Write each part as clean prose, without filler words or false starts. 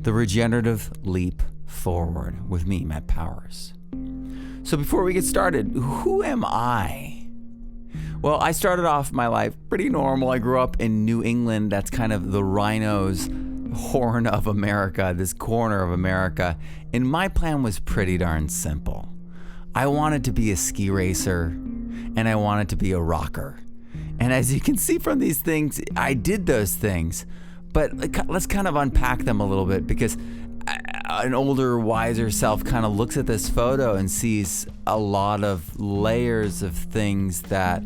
The Regenerative Leap Forward with me, Matt Powers. So before we get started, who am I? Well, I started off my life pretty normal. I grew up in New England. That's kind of the rhino's horn of America, this corner of America. And my plan was pretty darn simple. I wanted to be a ski racer and I wanted to be a rocker. And as you can see from these things, I did those things. But let's kind of unpack them a little bit, because an older, wiser self kind of looks at this photo and sees a lot of layers of things that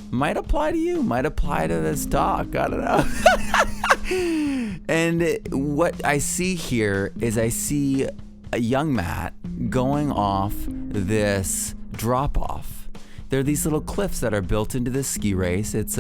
might apply to you, might apply to this dog. I don't know. And what I see here is I see a young Matt going off this drop-off. There are these little cliffs that are built into this ski race. It's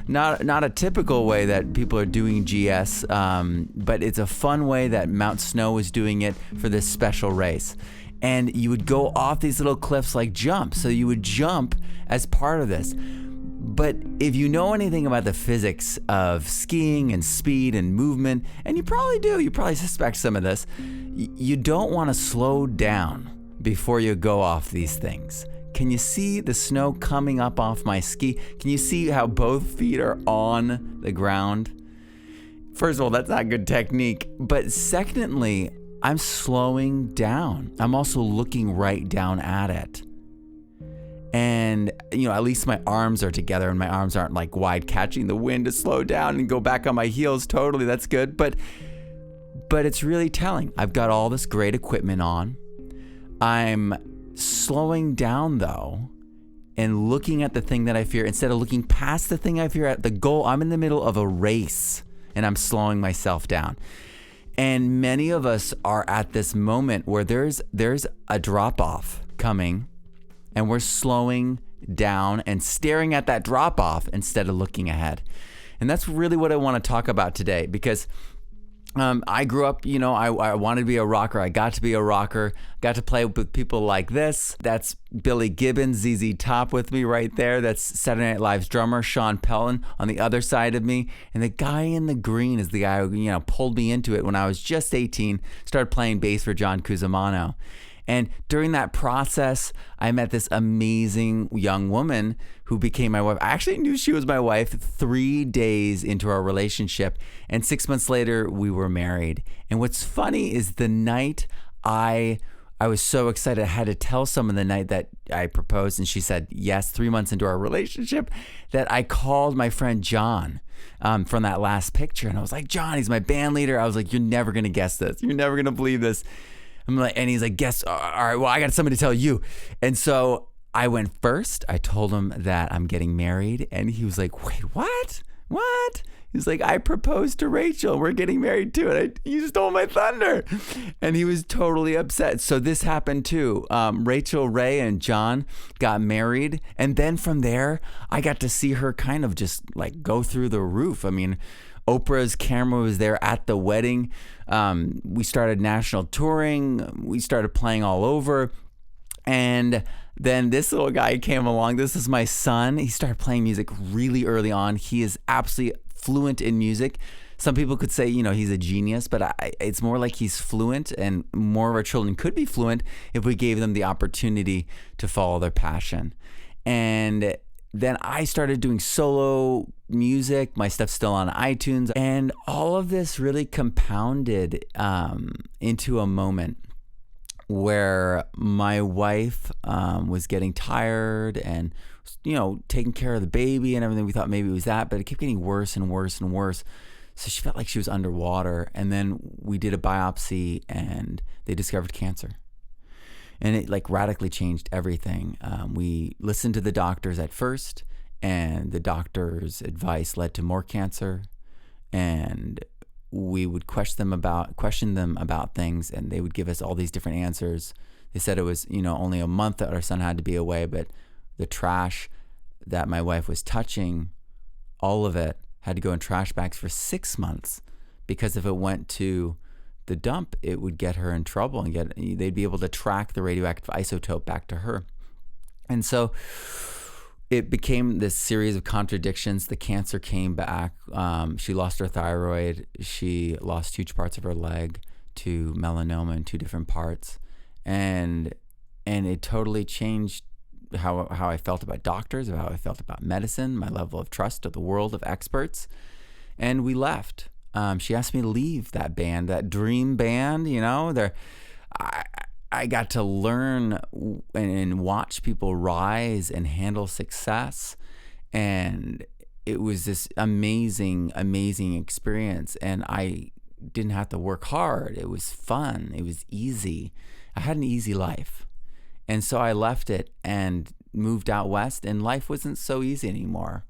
not a typical way that people are doing GS, but it's a fun way that Mount Snow is doing it for this special race. And you would go off these little cliffs like jump. So you would jump as part of this. But if you know anything about the physics of skiing and speed and movement, and you probably do, you probably suspect some of this, you don't want to slow down before you go off these things. Can you see the snow coming up off my ski? Can you see how both feet are on the ground? First of all, that's not good technique. But secondly, I'm slowing down. I'm also looking right down at it. And, at least my arms are together and my arms aren't like wide, catching the wind to slow down and go back on my heels. Totally, that's good. But it's really telling. I've got all this great equipment on. I'm slowing down though and looking at the thing that I fear instead of looking past the thing I fear at the goal. I'm in the middle of a race and I'm slowing myself down. And many of us are at this moment where there's a drop off coming and we're slowing down and staring at that drop off instead of looking ahead. And that's really what I want to talk about today, because I grew up, I wanted to be a rocker. I got to be a rocker. Got to play with people like this. That's Billy Gibbons, ZZ Top with me right there. That's Saturday Night Live's drummer, Sean Pellin, on the other side of me. And the guy in the green is the guy who, pulled me into it when I was just 18, started playing bass for John Cusimano. And during that process, I met this amazing young woman who became my wife. I actually knew she was my wife 3 days into our relationship. And 6 months later, we were married. And what's funny is the night I was so excited, I had to tell someone the night that I proposed, and she said yes, 3 months into our relationship, that I called my friend John from that last picture. And I was like, John, he's my band leader. I was like, you're never going to guess this. You're never going to believe this. And he's like, guess, all right, well, I got something to tell you. And so I went first. I told him that I'm getting married. And he was like, wait, what? What? He was like, I proposed to Rachel. We're getting married too. And you stole my thunder. And he was totally upset. So this happened too. Rachel, Ray, and John got married. And then from there, I got to see her kind of just like go through the roof. I mean, Oprah's camera was there at the wedding. We started national touring. We started playing all over. And then this little guy came along. This is my son. He started playing music really early on. He is absolutely fluent in music. Some people could say, he's a genius, but it's more like he's fluent, and more of our children could be fluent if we gave them the opportunity to follow their passion. And then I started doing solo music. My stuff's still on iTunes. And all of this really compounded into a moment where my wife was getting tired and, taking care of the baby and everything. We thought maybe it was that, but it kept getting worse and worse and worse. So she felt like she was underwater. And then we did a biopsy and they discovered cancer. And it radically changed everything. We listened to the doctors at first, and the doctor's advice led to more cancer. And we would question them about things, and they would give us all these different answers. They said it was, only a month that our son had to be away, but the trash that my wife was touching, all of it had to go in trash bags for 6 months, because if it went to the dump, it would get her in trouble and they'd be able to track the radioactive isotope back to her. And so it became this series of contradictions. The cancer came back. She lost her thyroid. She lost huge parts of her leg to melanoma in 2 different parts. And it totally changed how I felt about doctors, how I felt about medicine, my level of trust of the world of experts. And we left. She asked me to leave that band, that dream band, I got to learn and watch people rise and handle success. And it was this amazing, amazing experience. And I didn't have to work hard. It was fun. It was easy. I had an easy life. And so I left it and moved out west, and life wasn't so easy anymore.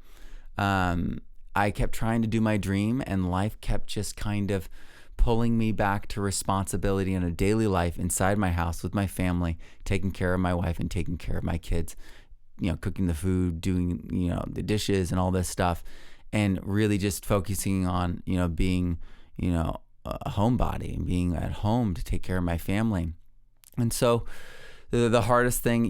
I kept trying to do my dream, and life kept just kind of pulling me back to responsibility in a daily life inside my house with my family, taking care of my wife and taking care of my kids, cooking the food, doing, the dishes and all this stuff, and really just focusing on, being, a homebody and being at home to take care of my family. And so the hardest thing,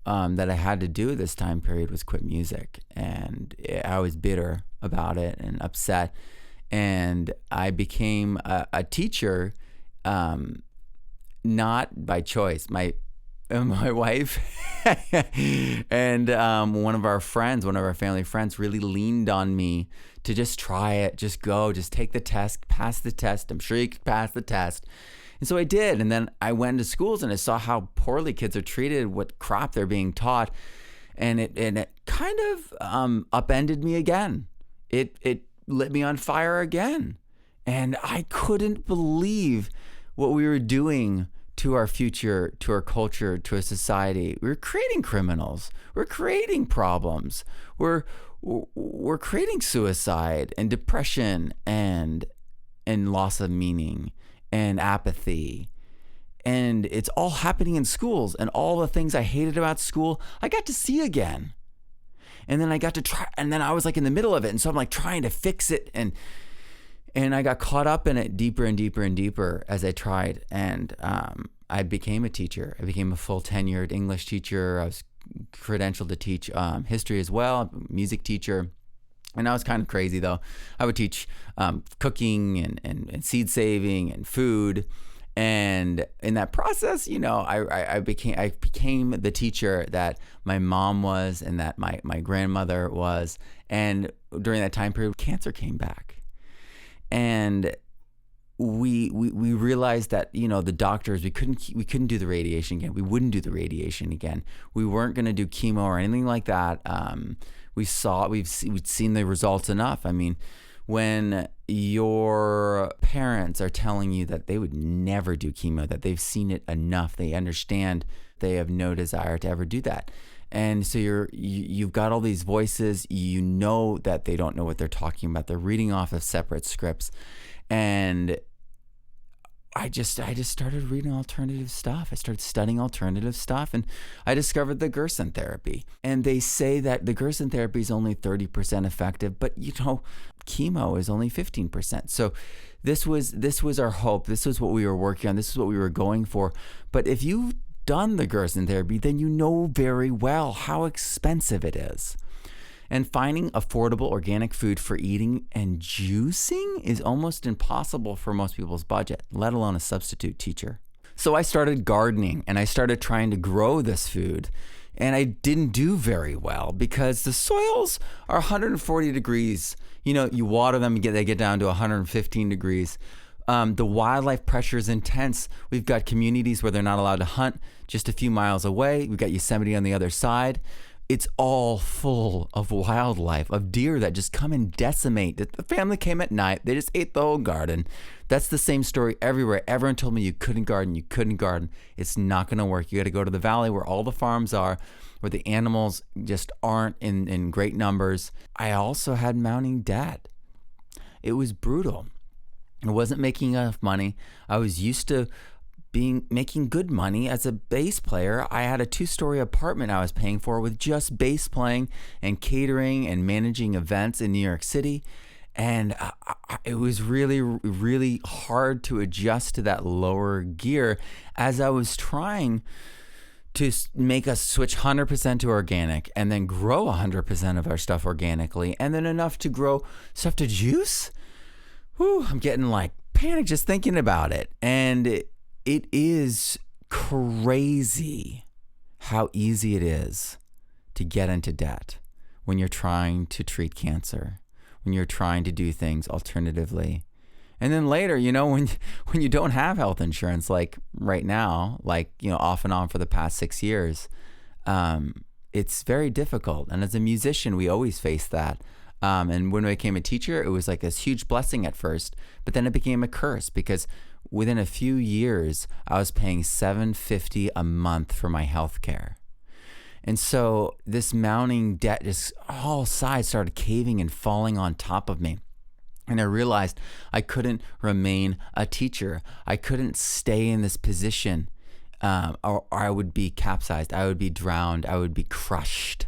that I had to do at this time period was quit music. And I was bitter about it and upset. And I became a teacher, not by choice. My wife and one of our family friends really leaned on me to just try it, just go, just take the test, pass the test. I'm sure you could pass the test. And so I did. And then I went to schools and I saw how poorly kids are treated, what crap they're being taught. And it kind of upended me again. It lit me on fire again. And I couldn't believe what we were doing to our future, to our culture, to our society. We're creating criminals. We're creating problems. We're creating suicide and depression and loss of meaning and apathy. And it's all happening in schools, and all the things I hated about school, I got to see again. And then I got to try, and then I was like in the middle of it. And so I'm like trying to fix it. And I got caught up in it deeper and deeper and deeper as I tried. And I became a teacher. I became a full tenured English teacher. I was credentialed to teach history as well, music teacher. And I was kind of crazy though. I would teach cooking and seed saving and food. And in that process, I became the teacher that my mom was and that my grandmother was. And during that time period, cancer came back. And we realized that, the doctors, we couldn't do the radiation again. We wouldn't do the radiation again. We weren't going to do chemo or anything like that. We'd seen the results enough. I mean, when your parents are telling you that they would never do chemo, that they've seen it enough, they understand, they have no desire to ever do that. And so you've got all these voices, that they don't know what they're talking about. They're reading off of separate scripts. And I just started reading alternative stuff. I started studying alternative stuff, and I discovered the Gerson therapy. And they say that the Gerson therapy is only 30% effective, but chemo is only 15%. So this was our hope. This was what we were working on. This is what we were going for. But if you've done the Gerson therapy, then you know very well how expensive it is. And finding affordable organic food for eating and juicing is almost impossible for most people's budget, let alone a substitute teacher. So I started gardening, and I started trying to grow this food. And I didn't do very well because the soils are 140 degrees. You water them, they get down to 115 degrees. The wildlife pressure is intense. We've got communities where they're not allowed to hunt just a few miles away. We've got Yosemite on the other side. It's all full of wildlife, of deer that just come and decimate. The family came at night. They just ate the whole garden. That's the same story everywhere. Everyone told me you couldn't garden. It's not going to work. You got to go to the valley where all the farms are, where the animals just aren't in great numbers. I also had mounting debt. It was brutal. I wasn't making enough money. I was used to making good money as a bass player. I had a 2-story apartment I was paying for with just bass playing and catering and managing events in New York City. And it was really, really hard to adjust to that lower gear as I was trying to make us switch 100% to organic and then grow 100% of our stuff organically and then enough to grow stuff to juice. Whew, I'm getting like panic just thinking about it. And it is crazy how easy it is to get into debt when you're trying to treat cancer, when you're trying to do things alternatively. And then later, when you don't have health insurance, like right now, off and on for the past 6 years, it's very difficult. And as a musician, we always face that. And when I became a teacher, it was like this huge blessing at first, but then it became a curse because within a few years, I was paying $750 a month for my health care. And so this mounting debt, just all sides started caving and falling on top of me. And I realized I couldn't remain a teacher. I couldn't stay in this position, or I would be capsized. I would be drowned. I would be crushed.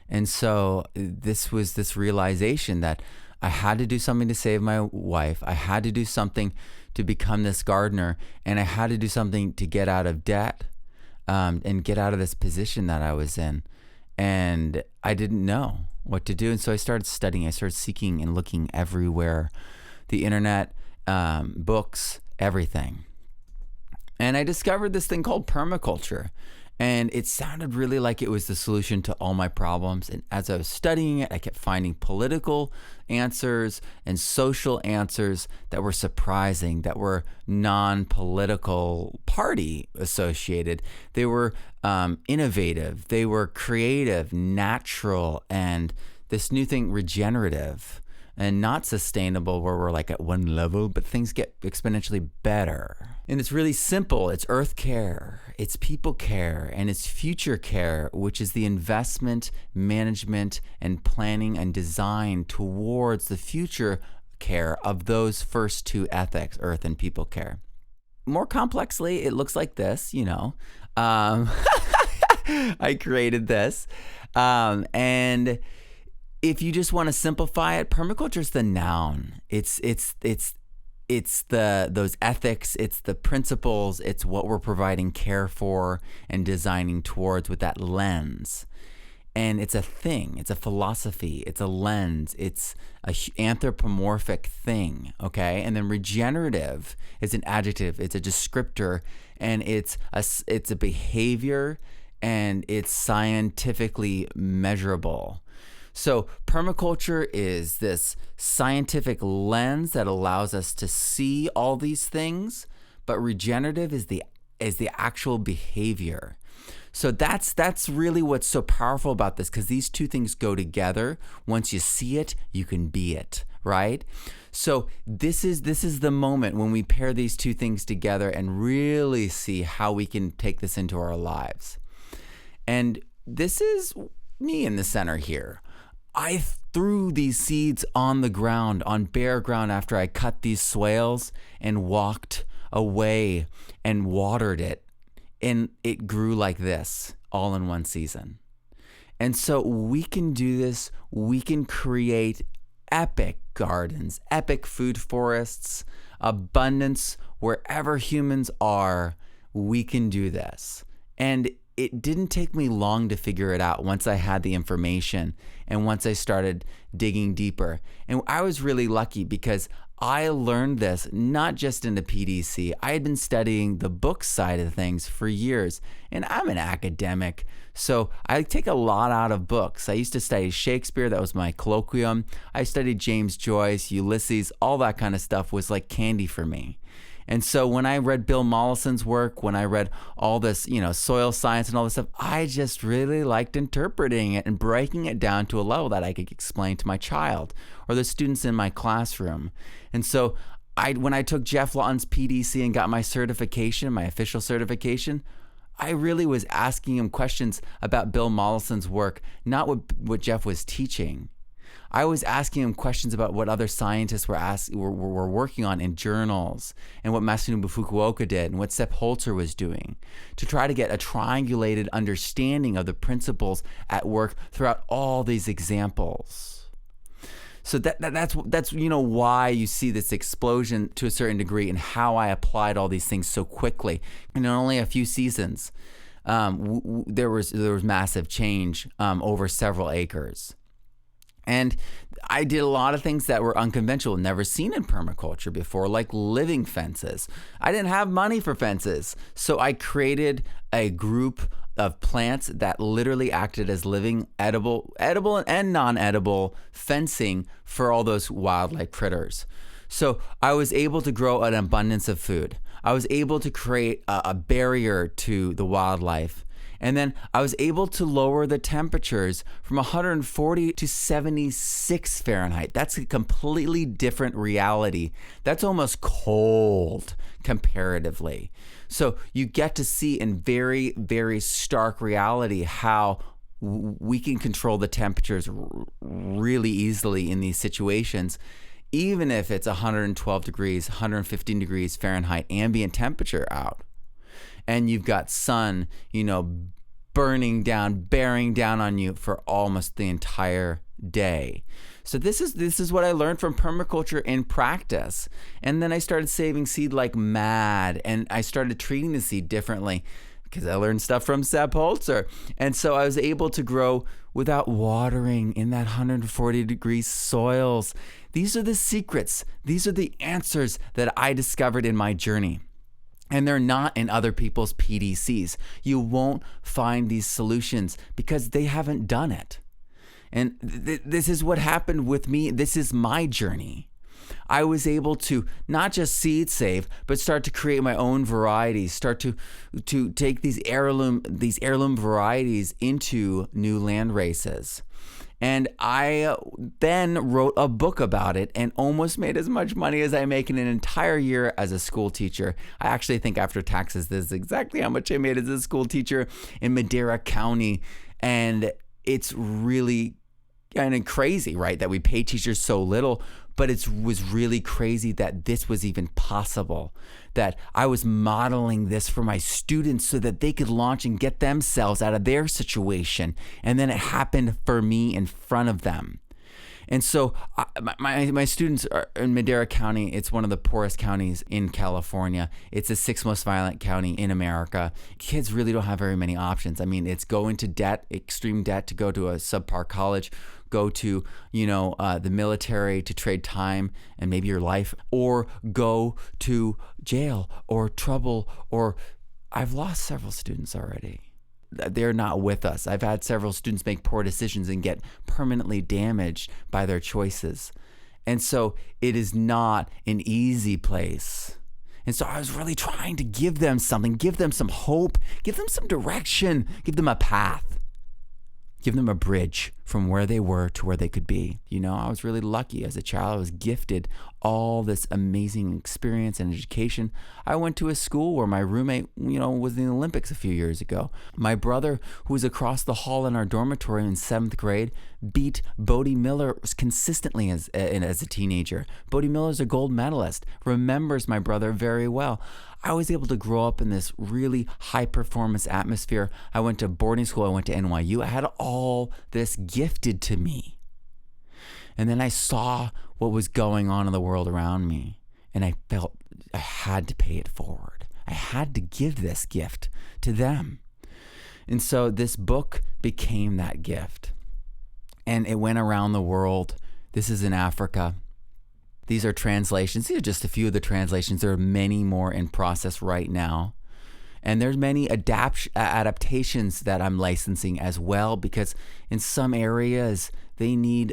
And so this was this realization that I had to do something to save my wife. I had to do something to become this gardener. And I had to do something to get out of debt and get out of this position that I was in. And I didn't know what to do. And so I started studying. I started seeking and looking everywhere, the internet, books, everything. And I discovered this thing called permaculture. And it sounded really like it was the solution to all my problems. And as I was studying it, I kept finding political answers and social answers that were surprising, that were non-political party associated. They were innovative, they were creative, natural, and this new thing, regenerative, and not sustainable where we're like at one level, but things get exponentially better. And it's really simple. It's earth care, it's people care, and it's future care, which is the investment, management, and planning and design towards the future care of those first two ethics, earth and people care. More complexly, it looks like this, I created this. And if you just want to simplify it, permaculture is the noun. It's those ethics, it's the principles, it's what we're providing care for and designing towards with that lens. And it's a thing, it's a philosophy, it's a lens, it's a anthropomorphic thing, okay? And then regenerative is an adjective, it's a descriptor, and it's a behavior, and it's scientifically measurable. So permaculture is this scientific lens that allows us to see all these things, but regenerative is the actual behavior. So that's really what's so powerful about this, because these two things go together. Once you see it, you can be it, right? So this is the moment when we pair these two things together and really see how we can take this into our lives. And this is me in the center here. I threw these seeds on the ground, on bare ground, after I cut these swales and walked away and watered it. And it grew like this, all in one season. And so we can do this. We can create epic gardens, epic food forests, abundance wherever humans are. We can do this. And it didn't take me long to figure it out once I had the information and once I started digging deeper. And I was really lucky because I learned this not just in the PDC. I had been studying the book side of things for years, and I'm an academic, so I take a lot out of books. I used to study Shakespeare, that was my colloquium. I studied James Joyce, Ulysses, all that kind of stuff was like candy for me. And so when I read Bill Mollison's work, when I read all this, soil science and all this stuff, I just really liked interpreting it and breaking it down to a level that I could explain to my child or the students in my classroom. And so when I took Jeff Lawton's PDC and got my certification, my official certification, I really was asking him questions about Bill Mollison's work, not what Jeff was teaching. I was asking him questions about what other scientists were working on in journals, and what Masanobu Fukuoka did, and what Sepp Holzer was doing, to try to get a triangulated understanding of the principles at work throughout all these examples. So that's why you see this explosion to a certain degree, and how I applied all these things so quickly in only a few seasons. there was massive change over several acres. And I did a lot of things that were unconventional, never seen in permaculture before, like living fences. I didn't have money for fences, so I created a group of plants that literally acted as living edible and non-edible fencing for all those wildlife critters. So I was able to grow an abundance of food. I was able to create a barrier to the wildlife. And then I was able to lower the temperatures from 140 to 76 Fahrenheit. That's a completely different reality. That's almost cold comparatively. So you get to see in very, very stark reality how we can control the temperatures really easily in these situations, even if it's 112 degrees, 115 degrees Fahrenheit ambient temperature out. And you've got sun, bearing down on you for almost the entire day. So this is what I learned from permaculture in practice. And then I started saving seed like mad, and I started treating the seed differently because I learned stuff from Sepp Holzer. And so I was able to grow without watering in that 140 degree soils. These are the secrets. These are the answers that I discovered in my journey. And they're not in other people's PDCs. You won't find these solutions because they haven't done it. And this is what happened with me. This is my journey. I was able to not just seed save, but start to create my own varieties, start to take these heirloom varieties into new land races. And I then wrote a book about it and almost made as much money as I make in an entire year as a school teacher. I actually think after taxes, this is exactly how much I made as a school teacher in Madera County. And it's really kind of crazy, right, that we pay teachers so little, but it was really crazy that this was even possible, that I was modeling this for my students so that they could launch and get themselves out of their situation. And then it happened for me in front of them. And so my students are in Madera County. It's one of the poorest counties in California. It's the 6th most violent county in America. Kids really don't have very many options. I mean, it's go into debt, extreme debt to go to a subpar college, go to, the military to trade time and maybe your life, or go to jail or trouble, or I've lost several students already. They're not with us. I've had several students make poor decisions and get permanently damaged by their choices. And so it is not an easy place. And so I was really trying to give them something, give them some hope, give them some direction, give them a path, give them a bridge from where they were to where they could be. I was really lucky as a child. I was gifted all this amazing experience and education. I went to a school where my roommate, was in the Olympics a few years ago. My brother, who was across the hall in our dormitory in 7th grade, beat Bodie Miller consistently as a teenager. Bodie Miller's a gold medalist, remembers my brother very well. I was able to grow up in this really high performance atmosphere. I went to boarding school. I went to NYU. I had all this gifted to me. And then I saw what was going on in the world around me. And I felt I had to pay it forward. I had to give this gift to them. And so this book became that gift. And it went around the world. This is in Africa. These are translations. These are just a few of the translations. There are many more in process right now. And there's many adaptations that I'm licensing as well, because in some areas they need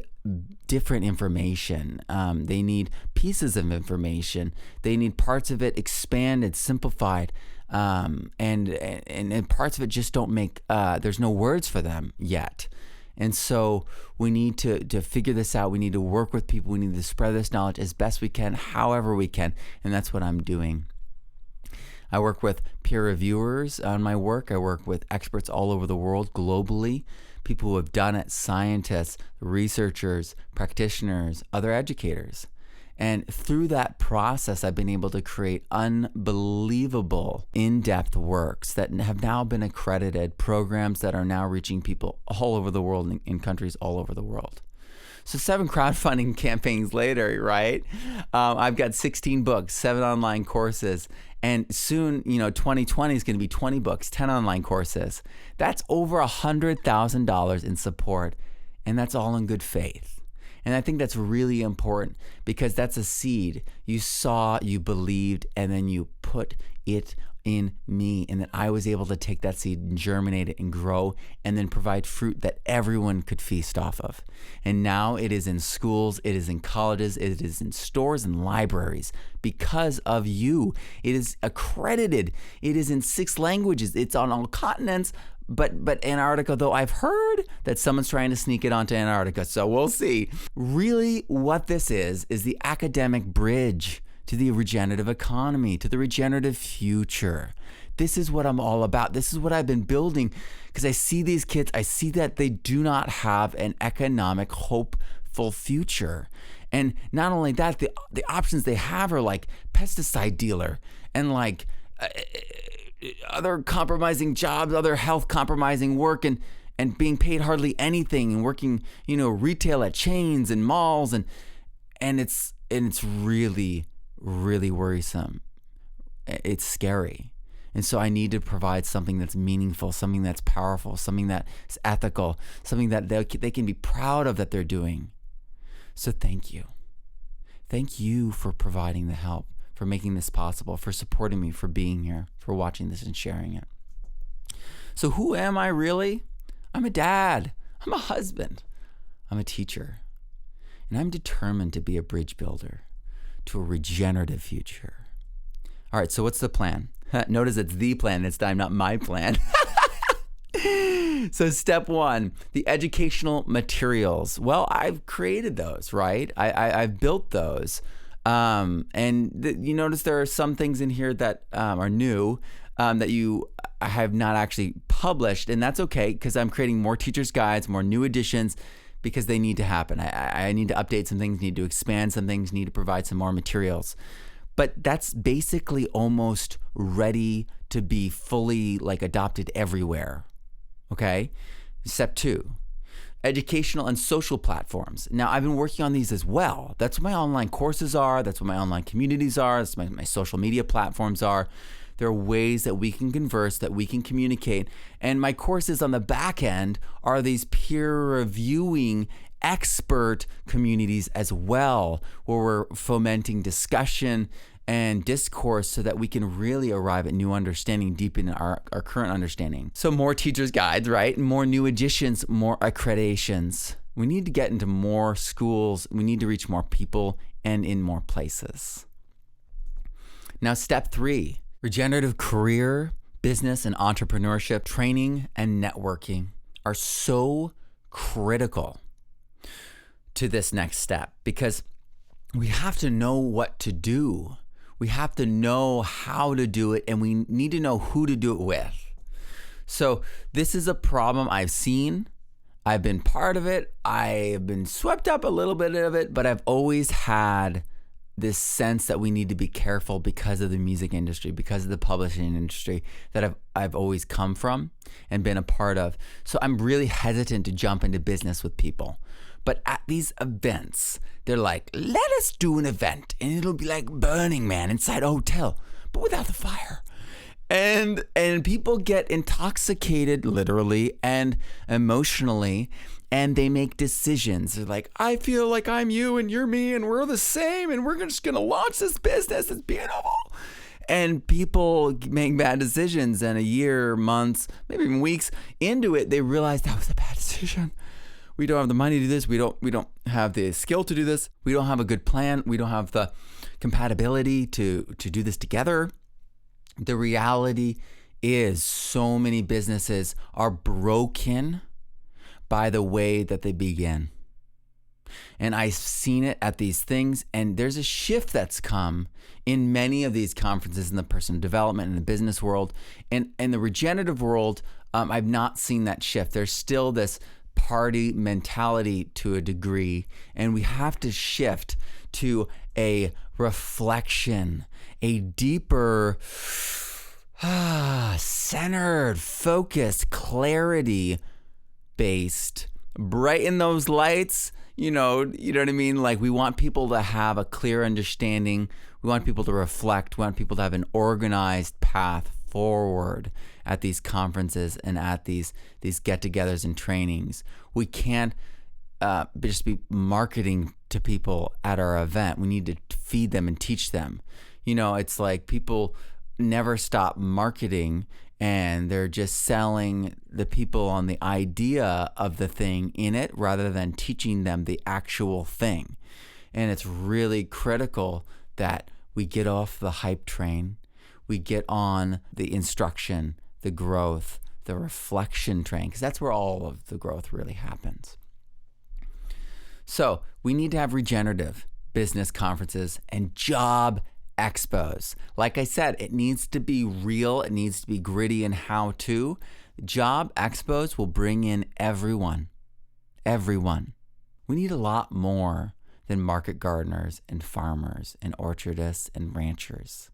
different information. They need pieces of information. They need parts of it expanded, simplified, and parts of it just don't make, there's no words for them yet. And so we need to figure this out. We need to work with people. We need to spread this knowledge as best we can, however we can. And that's what I'm doing. I work with peer reviewers on my work. I work with experts all over the world globally, people who have done it, scientists, researchers, practitioners, other educators. And through that process, I've been able to create unbelievable in-depth works that have now been accredited, programs that are now reaching people all over the world, in countries all over the world. So 7 crowdfunding campaigns later, right? I've got 16 books, 7 online courses, And soon, 2020 is going to be 20 books, 10 online courses. That's over $100,000 in support. And that's all in good faith. And I think that's really important because that's a seed. You saw, you believed, and then you put it in me. And then I was able to take that seed and germinate it and grow and then provide fruit that everyone could feast off of. And now it is in schools, it is in colleges, it is in stores and libraries because of you. It is accredited. It is in 6 languages. It's on all continents. But Antarctica, though, I've heard that someone's trying to sneak it onto Antarctica, so we'll see. Really, what this is the academic bridge to the regenerative economy, to the regenerative future. This is what I'm all about. This is what I've been building because I see these kids, I see that they do not have an economic, hopeful future. And not only that, the options they have are like pesticide dealer and like other compromising jobs, other health compromising work, and being paid hardly anything and working, retail at chains and malls, and it's really, really worrisome. It's scary. And so I need to provide something that's meaningful, something that's powerful, something that's ethical, something that they can be proud of that they're doing. So thank you. Thank you for providing the help, for making this possible, for supporting me, for being here, for watching this and sharing it. So who am I really? I'm a dad. I'm a husband. I'm a teacher. And I'm determined to be a bridge builder to a regenerative future. All right, so what's the plan? Notice it's the plan this time, not my plan. So step 1, the educational materials. Well, I've created those, right? I've built those. You notice there are some things in here that are new that I have not actually published, and that's okay because I'm creating more teachers' guides, more new editions, because they need to happen. I need to update some things, need to expand some things, need to provide some more materials. But that's basically almost ready to be fully adopted everywhere. Okay? Step 2. Educational and social platforms. Now, I've been working on these as well. That's what my online courses are. That's what my online communities are. That's what my social media platforms are. There are ways that we can converse, that we can communicate. And my courses on the back end are these peer reviewing expert communities as well, where we're fomenting discussion and discourse so that we can really arrive at new understanding, deepen our current understanding. So more teachers' guides, right? More new editions, more accreditations. We need to get into more schools. We need to reach more people and in more places. Now, step 3, regenerative career, business, and entrepreneurship training and networking are so critical to this next step because we have to know what to do. We have to know how to do it, and we need to know who to do it with. So this is a problem I've seen. I've been part of it. I've been swept up a little bit of it, but I've always had this sense that we need to be careful because of the music industry, because of the publishing industry that I've always come from and been a part of. So I'm really hesitant to jump into business with people. But at these events, they're like, let us do an event and it'll be like Burning Man inside a hotel, but without the fire. And people get intoxicated literally and emotionally, and they make decisions. They're like, I feel like I'm you and you're me and we're the same and we're just gonna launch this business. It's beautiful. And people make bad decisions, and a year, months, maybe even weeks into it, they realize that was a bad decision. We don't have the money to do this. We don't have the skill to do this. We don't have a good plan. We don't have the compatibility to do this together. The reality is so many businesses are broken by the way that they begin. And I've seen it at these things, and there's a shift that's come in many of these conferences in the personal development and the business world. And in the regenerative world, I've not seen that shift. There's still this party mentality to a degree, and we have to shift to a reflection, a deeper, centered, focused, clarity-based brighten those lights. You know what I mean? Like, we want people to have a clear understanding. We want people to reflect. We want people to have an organized path forward at these conferences and at these get-togethers and trainings. We can't just be marketing to people at our event. We need to feed them and teach them. You know, it's like people never stop marketing, and they're just selling the people on the idea of the thing in it rather than teaching them the actual thing. And it's really critical that we get off the hype train. We get on the instruction, the growth, the reflection train, because that's where all of the growth really happens. So we need to have regenerative business conferences and job expos. Like I said, it needs to be real. It needs to be gritty and how to. Job expos will bring in everyone. Everyone. We need a lot more than market gardeners and farmers and orchardists and ranchers.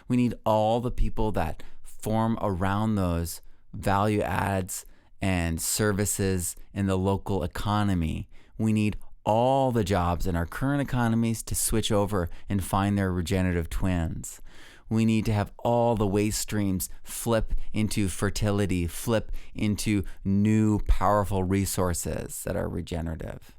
We need all the people that form around those value adds and services in the local economy. We need all the jobs in our current economies to switch over and find their regenerative twins. We need to have all the waste streams flip into fertility, flip into new powerful resources that are regenerative.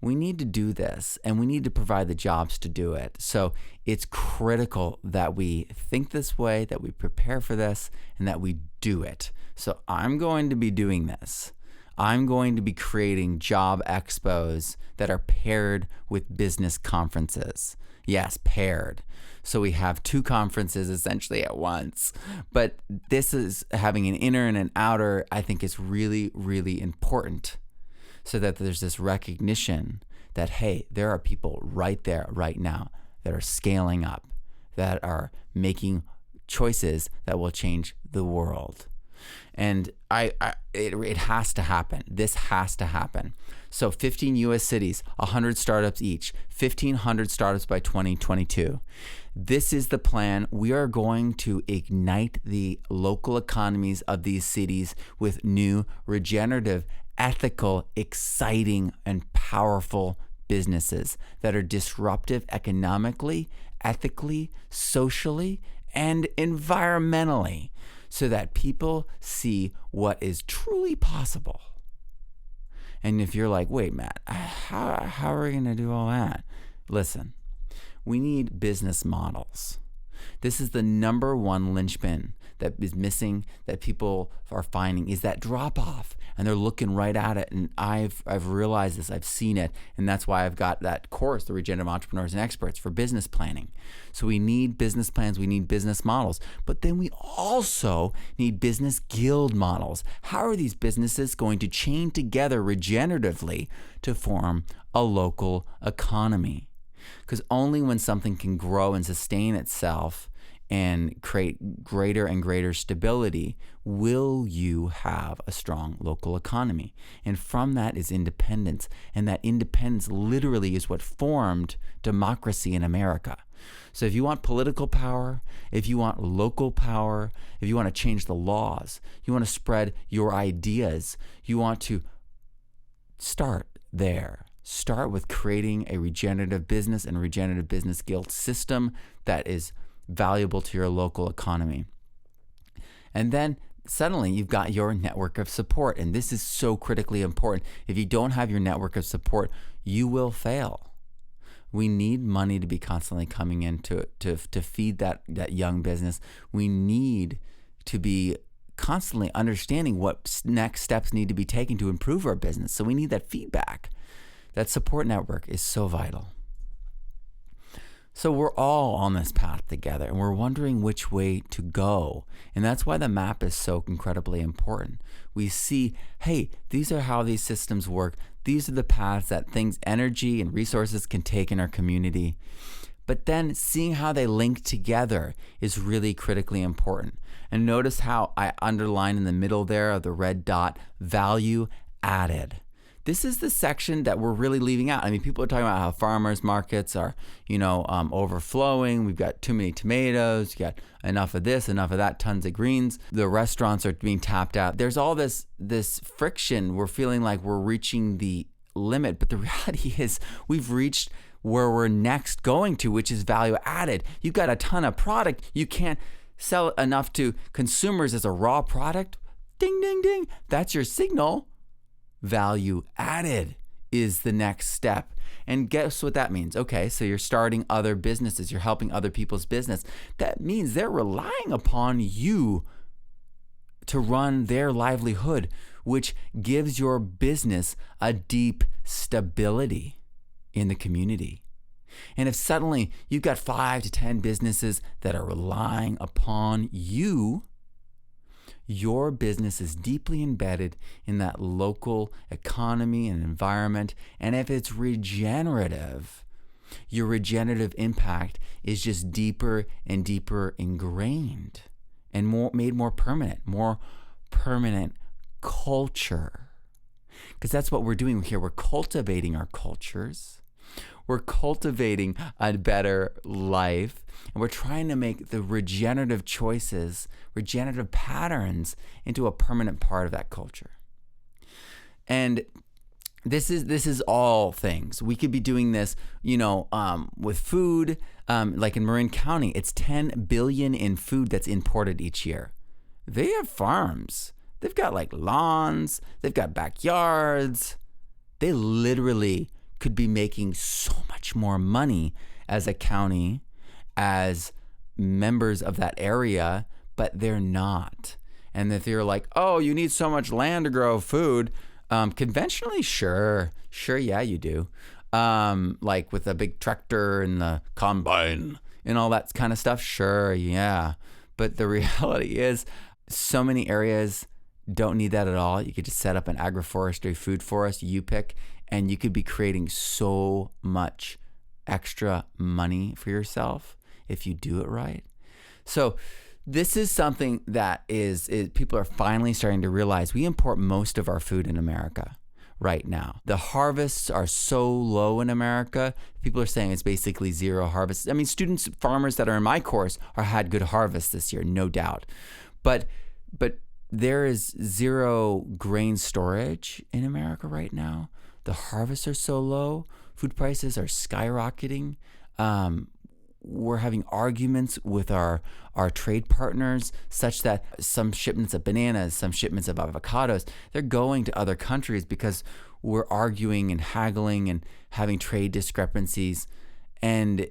We need to do this, and we need to provide the jobs to do it. So it's critical that we think this way, that we prepare for this, and that we do it. So I'm going to be doing this. I'm going to be creating job expos that are paired with business conferences. Yes, paired. So we have two conferences essentially at once. But this is having an inner and an outer, I think is really, really important, so that there's this recognition that, hey, there are people right there, right now, that are scaling up, that are making choices that will change the world. And it has to happen. This has to happen. So 15 U.S. cities, 100 startups each, 1,500 startups by 2022. This is the plan. We are going to ignite the local economies of these cities with new, regenerative, ethical, exciting, and powerful businesses that are disruptive economically, ethically, socially, and environmentally, so that people see what is truly possible. And if you're like, wait, Matt, how are we going to do all that? Listen, we need business models. This is the number one linchpin that is missing, that people are finding, is that drop off. And they're looking right at it. And I've realized this, I've seen it. And that's why I've got that course, the Regenerative Entrepreneurs and Experts, for business planning. So we need business plans, we need business models, but then we also need business guild models. How are these businesses going to chain together regeneratively to form a local economy? Because only when something can grow and sustain itself and create greater and greater stability will you have a strong local economy. And from that is independence. And that independence literally is what formed democracy in America. So if you want political power, if you want local power, if you want to change the laws, you want to spread your ideas, you want to start there. Start with creating a regenerative business and regenerative business guild system that is valuable to your local economy. And then suddenly you've got your network of support. And this is so critically important. If you don't have your network of support, you will fail. We need money to be constantly coming in to feed that young business. We need to be constantly understanding what next steps need to be taken to improve our business. So we need that feedback. That support network is so vital. So we're all on this path together, and we're wondering which way to go. And that's why the map is so incredibly important. We see, hey, these are how these systems work. These are the paths that things, energy and resources can take in our community. But then seeing how they link together is really critically important. And notice how I underline in the middle there of the red dot, value added. this is the section that we're really leaving out. I mean, people are talking about how farmers markets are, overflowing. We've got too many tomatoes. You got enough of this, enough of that, tons of greens. The restaurants are being tapped out. There's all this friction. We're feeling like we're reaching the limit, but the reality is we've reached where we're next going to, which is value added. You've got a ton of product. You can't sell it enough to consumers as a raw product. Ding, ding, ding. That's your signal. Value added is the next step. And guess what that means? Okay, so you're starting other businesses. You're helping other people's business. That means they're relying upon you to run their livelihood, which gives your business a deep stability in the community. And if suddenly you've got 5 to 10 businesses that are relying upon you, your business is deeply embedded in that local economy and environment. And if it's regenerative, your regenerative impact is just deeper and deeper ingrained and made more permanent culture. Because that's what we're doing here. We're cultivating our cultures. We're cultivating a better life, and we're trying to make the regenerative choices, regenerative patterns into a permanent part of that culture. And this is all things. We could be doing this, with food. Like in Marin County, it's 10 billion in food that's imported each year. They have farms. They've got like lawns. They've got backyards. They literally could be making so much more money as a county, as members of that area, but they're not. And if you're like, oh, you need so much land to grow food, conventionally, sure, yeah, you do. Like with a big tractor and the combine and all that kind of stuff, sure, yeah. But the reality is, so many areas don't need that at all. You could just set up an agroforestry food forest, you pick, and you could be creating so much extra money for yourself if you do it right. So this is something that is people are finally starting to realize. We import most of our food in America right now. The harvests are so low in America. People are saying it's basically zero harvests. I mean, students, farmers that are in my course had good harvests this year, no doubt. But there is zero grain storage in America right now. The harvests are so low. Food prices are skyrocketing. We're having arguments with our trade partners such that some shipments of bananas, some shipments of avocados, they're going to other countries because we're arguing and haggling and having trade discrepancies. And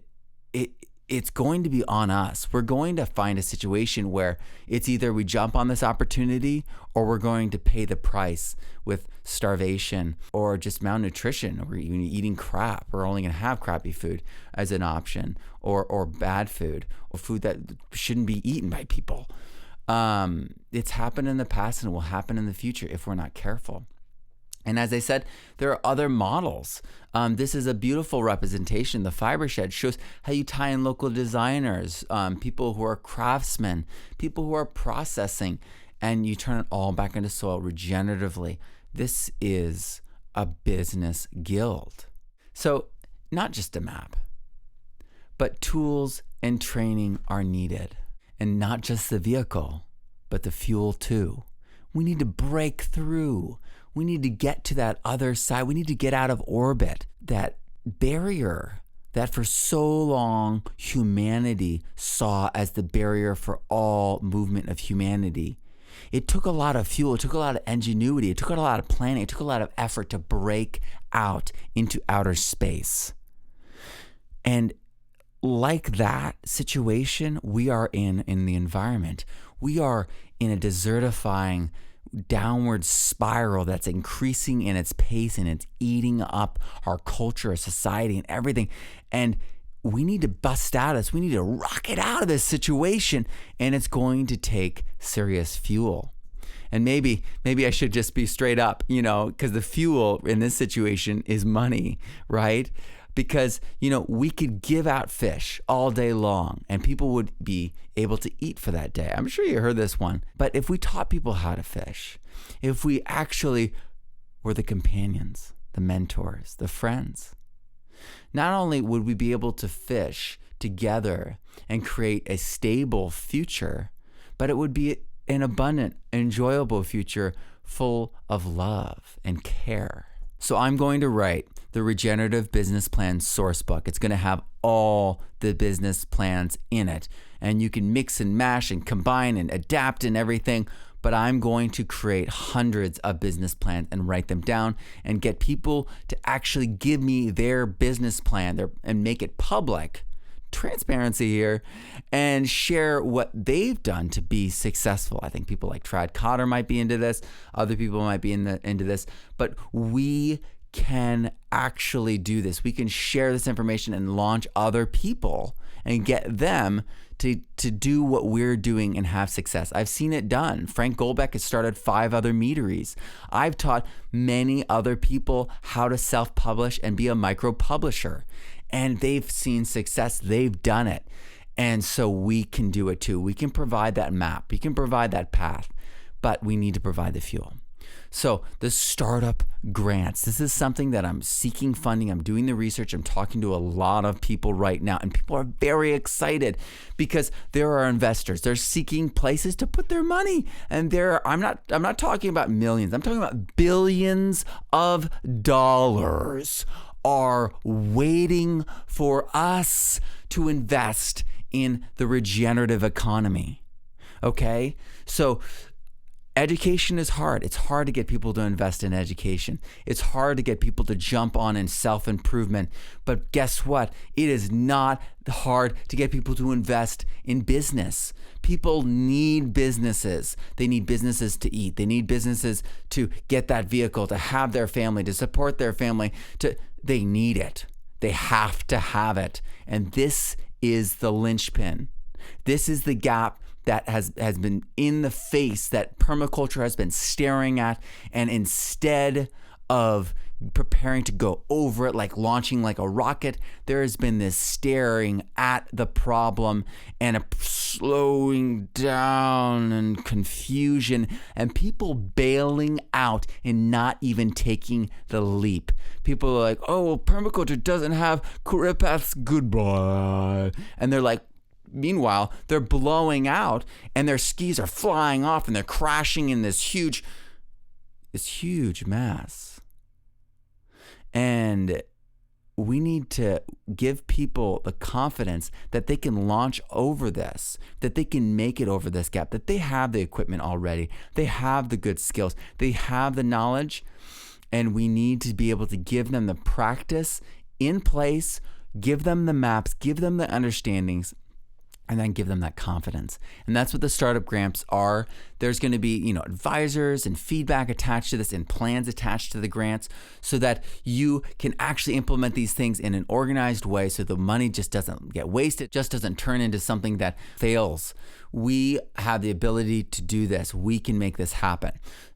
it's going to be on us. We're going to find a situation where it's either we jump on this opportunity or we're going to pay the price with starvation or just malnutrition or even eating crap. We're only going to have crappy food as an option or bad food or food that shouldn't be eaten by people. It's happened in the past and it will happen in the future if we're not careful. And as I said, there are other models. This is a beautiful representation. The Fiber Shed shows how you tie in local designers, people who are craftsmen, people who are processing, and you turn it all back into soil regeneratively. This is a business guild. So not just a map, but tools and training are needed. And not just the vehicle, but the fuel too. We need to break through. We need to get to that other side. We need to get out of orbit, that barrier that for so long humanity saw as the barrier for all movement of humanity. It took a lot of fuel. It took a lot of ingenuity. It took a lot of planning. It took a lot of effort to break out into outer space. And like that situation we are in the environment, we are in a desertifying downward spiral that's increasing in its pace and it's eating up our culture, our society, and everything. And we need to bust out of this. We need to rocket out of this situation, and it's going to take serious fuel. And maybe I should just be straight up, because the fuel in this situation is money, right? Because, we could give out fish all day long and people would be able to eat for that day. I'm sure you heard this one. But if we taught people how to fish, if we actually We're the companions, the mentors, the friends. Not only would we be able to fish together and create a stable future, but it would be an abundant, enjoyable future full of love and care. So I'm going to write the Regenerative Business Plan Sourcebook. It's going to have all the business plans in it, and you can mix and mash and combine and adapt and everything. But I'm going to create hundreds of business plans and write them down and get people to actually give me their business plan and make it public, transparency here, and share what they've done to be successful. I think people like Trad Cotter might be into this. Other people might be into this. But we can actually do this. We can share this information and launch other people and get them to do what we're doing and have success. I've seen it done. Frank Goldbeck has started 5 other meaderies. I've taught many other people how to self-publish and be a micro-publisher. And they've seen success. They've done it. And so we can do it too. We can provide that map. We can provide that path. But we need to provide the fuel. So the startup grants, this is something that I'm seeking funding. I'm doing the research. I'm talking to a lot of people right now, and people are very excited because there are investors. They're seeking places to put their money. And I'm not talking about millions. I'm talking about billions of dollars are waiting for us to invest in the regenerative economy. Okay? So education is hard. It's hard to get people to invest in education. It's hard to get people to jump on in self-improvement. But guess what? It is not hard to get people to invest in business. People need businesses. They need businesses to eat. They need businesses to get that vehicle, to have their family, to support their family. They need it. They have to have it. And this is the linchpin. This is the gap that has been in the face, that permaculture has been staring at, and instead of preparing to go over it, like launching like a rocket, there has been this staring at the problem and a slowing down and confusion and people bailing out and not even taking the leap. People are like, oh, well, permaculture doesn't have career paths, goodbye. And they're like, meanwhile, they're blowing out and their skis are flying off and they're crashing in this huge mass. And we need to give people the confidence that they can launch over this, that they can make it over this gap, that they have the equipment already, they have the good skills, they have the knowledge, and we need to be able to give them the practice in place, give them the maps, give them the understandings, and then give them that confidence. And that's what the startup grants are. There's going to be, advisors and feedback attached to this and plans attached to the grants so that you can actually implement these things in an organized way so the money just doesn't get wasted, just doesn't turn into something that fails. We have the ability to do this. We can make this happen.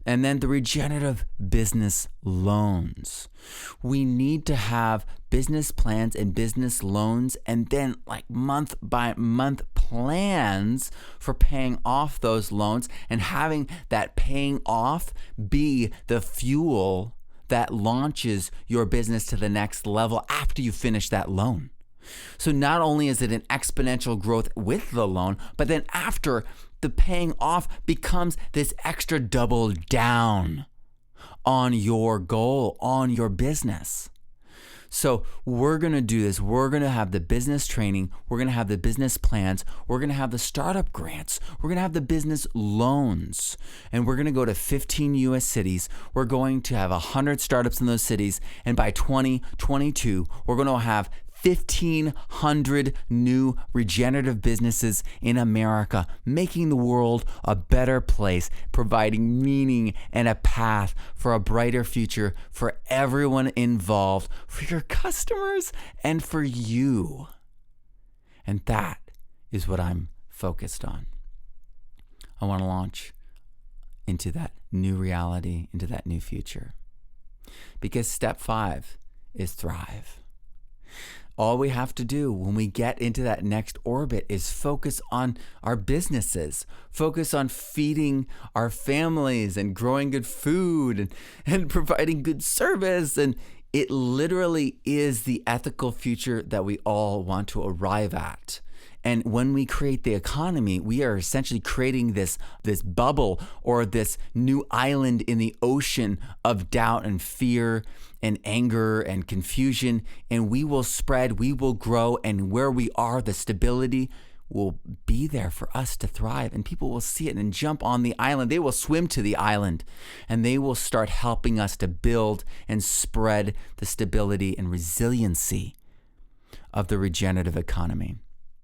And then the regenerative business loans. We need to have business plans and business loans and then like month by month plans for paying off those loans and having that paying off be the fuel that launches your business to the next level after you finish that loan. So not only is it an exponential growth with the loan, but then after, the paying off becomes this extra double down on your goal, on your business. So we're going to do this. We're going to have the business training. We're going to have the business plans. We're going to have the startup grants. We're going to have the business loans. And we're going to go to 15 US cities. We're going to have 100 startups in those cities. And by 2022, we're going to have 1,500 new regenerative businesses in America, making the world a better place, providing meaning and a path for a brighter future for everyone involved, for your customers and for you. And that is what I'm focused on. I want to launch into that new reality, into that new future. Because step 5 is thrive. All we have to do when we get into that next orbit is focus on our businesses, focus on feeding our families and growing good food and providing good service. And it literally is the ethical future that we all want to arrive at. And when we create the economy, we are essentially creating this bubble or this new island in the ocean of doubt and fear and anger and confusion. And we will spread, we will grow, and where we are, the stability will be there for us to thrive. And people will see it and jump on the island. They will swim to the island and they will start helping us to build and spread the stability and resiliency of the regenerative economy.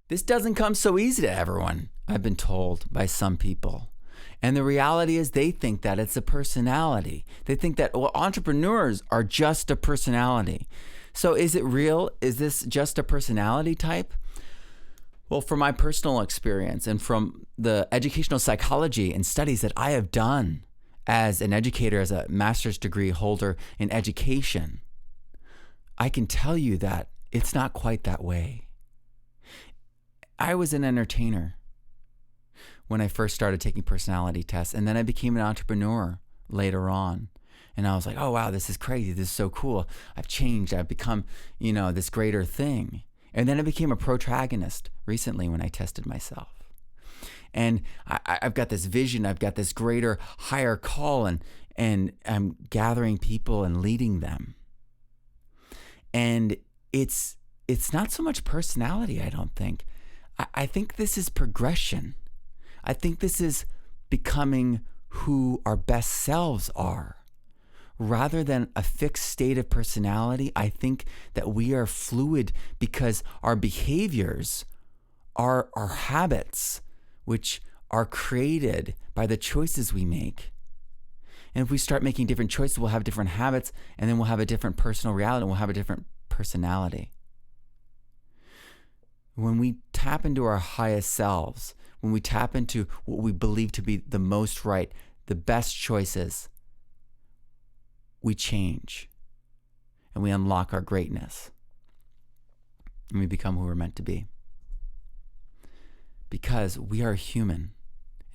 This doesn't come so easy to everyone, I've been told by some people. And the reality is they think that it's a personality. They think that, well, entrepreneurs are just a personality. So is it real? Is this just a personality type? Well, from my personal experience and from the educational psychology and studies that I have done as an educator, as a master's degree holder in education, I can tell you that it's not quite that way. I was an entertainer when I first started taking personality tests, and then I became an entrepreneur later on. And I was like, oh, wow, this is crazy. This is so cool. I've changed. I've become, this greater thing. And then I became a protagonist recently when I tested myself. And I've got this vision. I've got this greater, higher call, and I'm gathering people and leading them. And it's not so much personality, I don't think. I think this is progression. I think this is becoming who our best selves are. Rather than a fixed state of personality, I think that we are fluid because our behaviors are our habits, which are created by the choices we make. And if we start making different choices, we'll have different habits, and then we'll have a different personal reality, and we'll have a different personality. When we tap into our highest selves, when we tap into what we believe to be the most right, the best choices, we change and we unlock our greatness and we become who we're meant to be. Because we are human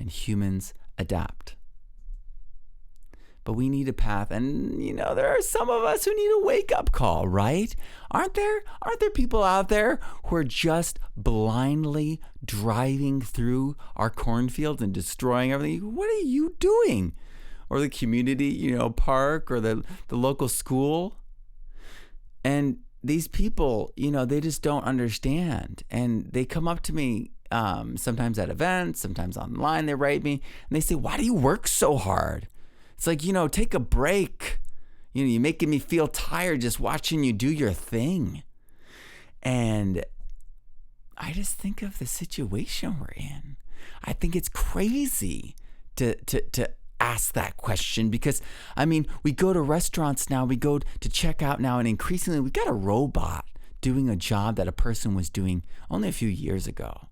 and humans adapt. But we need a path, and there are some of us who need a wake-up call, right? Aren't there people out there who are just blindly driving through our cornfields and destroying everything? What are you doing? Or the community, park, or the local school. And these people, they just don't understand. And they come up to me sometimes at events, sometimes online, they write me, and they say, why do you work so hard? It's like, take a break. You're making me feel tired just watching you do your thing. And I just think of the situation we're in. I think it's crazy to ask that question because, we go to restaurants now, we go to check out now, and increasingly we got a robot doing a job that a person was doing only a few years ago.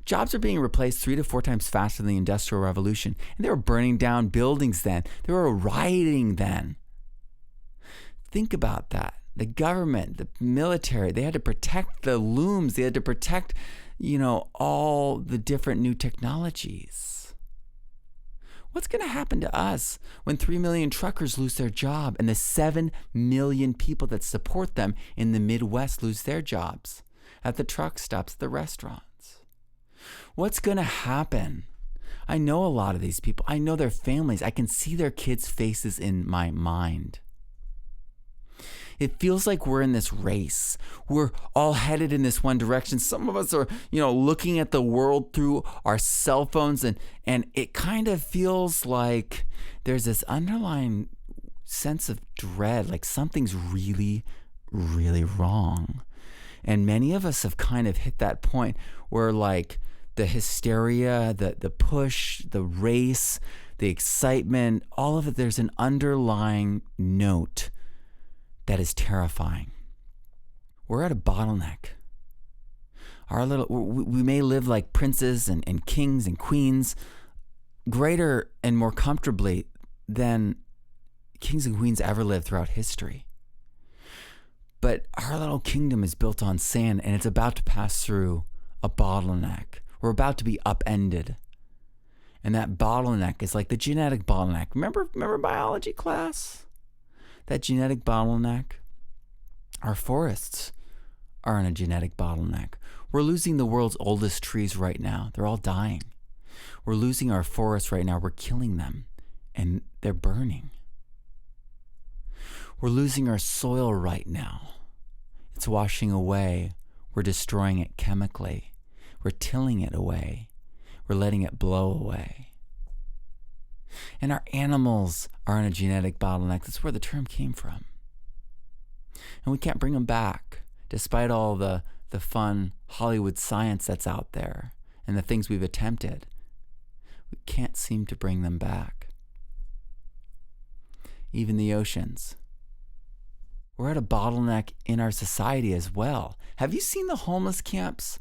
Jobs are being replaced 3 to 4 times faster than the Industrial Revolution. And they were burning down buildings then. They were rioting then. Think about that. The government, the military, they had to protect the looms. They had to protect, all the different new technologies. What's going to happen to us when 3 million truckers lose their job and the 7 million people that support them in the Midwest lose their jobs at the truck stops, at the restaurants? What's going to happen? I know a lot of these people. I know their families. I can see their kids' faces in my mind. It feels like we're in this race. We're all headed in this one direction. Some of us are, looking at the world through our cell phones, and it kind of feels like there's this underlying sense of dread, like something's really, really wrong. And many of us have kind of hit that point where like the hysteria, the push, the race, the excitement, all of it, there's an underlying note that is terrifying. We're at a bottleneck. We may live like princes and kings and queens, greater and more comfortably than kings and queens ever lived throughout history. But our little kingdom is built on sand, and it's about to pass through a bottleneck. We're about to be upended. And that bottleneck is like the genetic bottleneck. Remember biology class? That genetic bottleneck? Our forests are in a genetic bottleneck. We're losing the world's oldest trees right now. They're all dying. We're losing our forests right now. We're killing them, and they're burning. We're losing our soil right now. It's washing away. We're destroying it chemically. We're tilling it away. We're letting it blow away. And our animals are in a genetic bottleneck. That's where the term came from. And we can't bring them back, despite all the fun Hollywood science that's out there and the things we've attempted. We can't seem to bring them back. Even the oceans. We're at a bottleneck in our society as well. Have you seen the homeless camps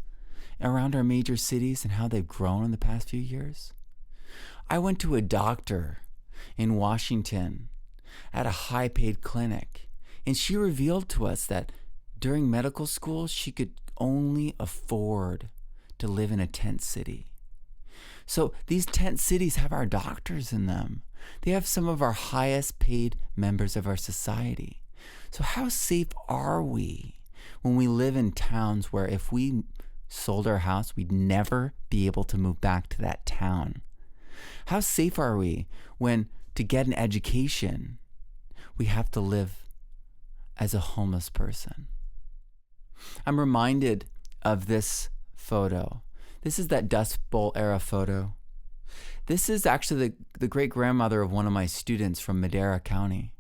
around our major cities and how they've grown in the past few years? I went to a doctor in Washington at a high-paid clinic, and she revealed to us that during medical school, she could only afford to live in a tent city. So these tent cities have our doctors in them. They have some of our highest paid members of our society. So how safe are we when we live in towns where if we sold our house, we'd never be able to move back to that town? How safe are we when to get an education, we have to live as a homeless person? I'm reminded of this photo. This is that Dust Bowl era photo. This is actually the great-grandmother of one of my students from Madera County.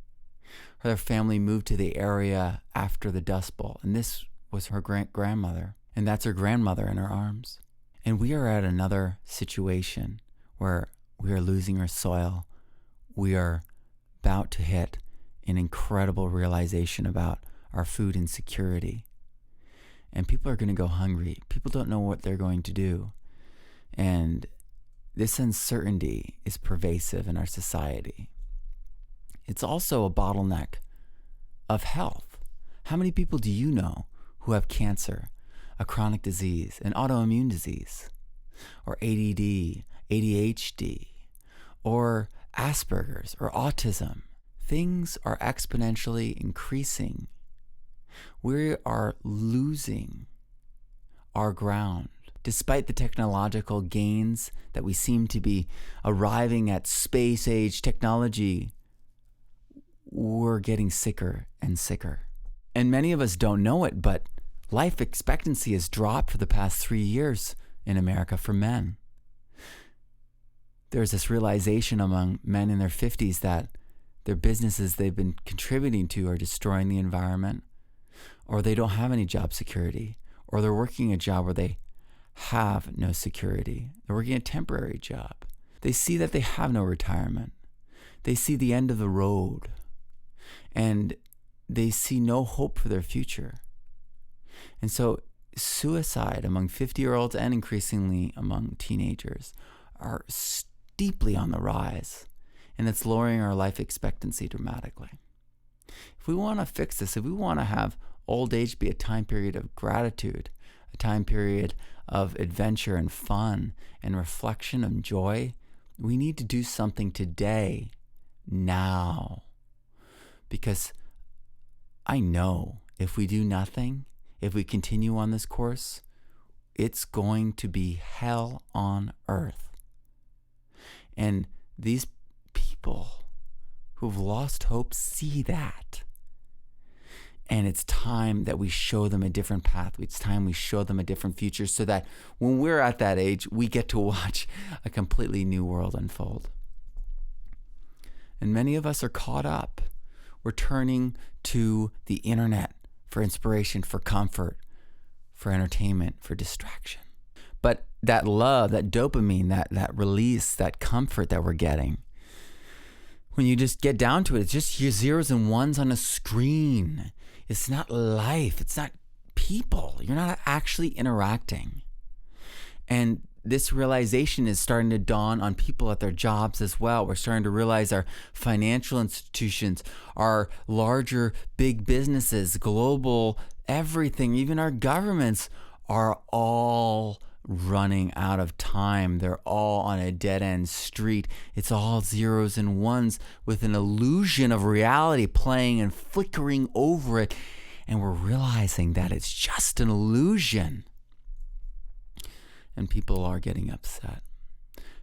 Her family moved to the area after the Dust Bowl, and this was her grandmother, and that's her grandmother in her arms. And we are at another situation where we are losing our soil. We are about to hit an incredible realization about our food insecurity. And people are going to go hungry. People don't know what they're going to do. And this uncertainty is pervasive in our society. It's also a bottleneck of health. How many people do you know who have cancer, a chronic disease, an autoimmune disease, or ADD, ADHD, or Asperger's, or autism? Things are exponentially increasing. We are losing our ground. Despite the technological gains that we seem to be arriving at space age technology, we're getting sicker and sicker. And many of us don't know it, but life expectancy has dropped for the past 3 years in America for men. There's this realization among men in their 50s that their businesses they've been contributing to are destroying the environment, or they don't have any job security, or they're working a job where they have no security. They're working a temporary job. They see that they have no retirement. They see the end of the road, and they see no hope for their future. And so suicide among 50-year-olds and increasingly among teenagers are steeply on the rise, and it's lowering our life expectancy dramatically. If we want to fix this, if we want to have old age be a time period of gratitude, a time period of adventure and fun and reflection and joy, we need to do something today, now. Because I know if we do nothing, if we continue on this course, it's going to be hell on earth. And these people who've lost hope see that. And it's time that we show them a different path. It's time we show them a different future so that when we're at that age, we get to watch a completely new world unfold. And many of us are caught up. We're turning to the internet for inspiration, for comfort, for entertainment, for distraction. But that love, that dopamine, that release, that comfort that we're getting, when you just get down to it, it's just your zeros and ones on a screen. It's not life. It's not people. You're not actually interacting. And this realization is starting to dawn on people at their jobs as well. We're starting to realize our financial institutions, our larger big businesses, global everything, even our governments are all running out of time. They're all on a dead-end street. It's all zeros and ones with an illusion of reality playing and flickering over it. And we're realizing that it's just an illusion. And people are getting upset.